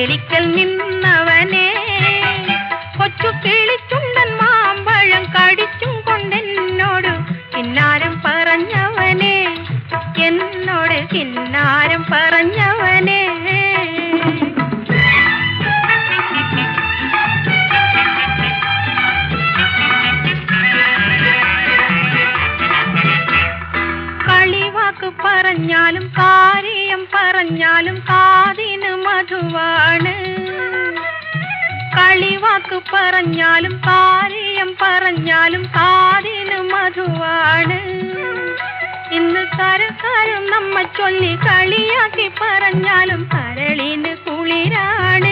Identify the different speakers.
Speaker 1: വേലിക്കൽ നിന്നവനെ കൊച്ചു കിളിച്ചുണ്ടൻ മാമ്പഴം കടിച്ചും കൊണ്ടെന്നോട് കിന്നാരം പറഞ്ഞവനെ എന്നോട് കിന്നാരം പറഞ്ഞവനെ കളിവാക്ക് പറഞ്ഞാലും കാര്യം പറഞ്ഞാലും കാതിന് മധുവാണ് കളിവാക്ക് പറഞ്ഞാലും കാര്യം പറഞ്ഞാലും കാതിന് മധുവാണ് ഇന്ന് കരക്കാരും നമ്മ ചൊല്ലി കളിയാക്കി പറഞ്ഞാലും കരളിന് കുളിരാണ്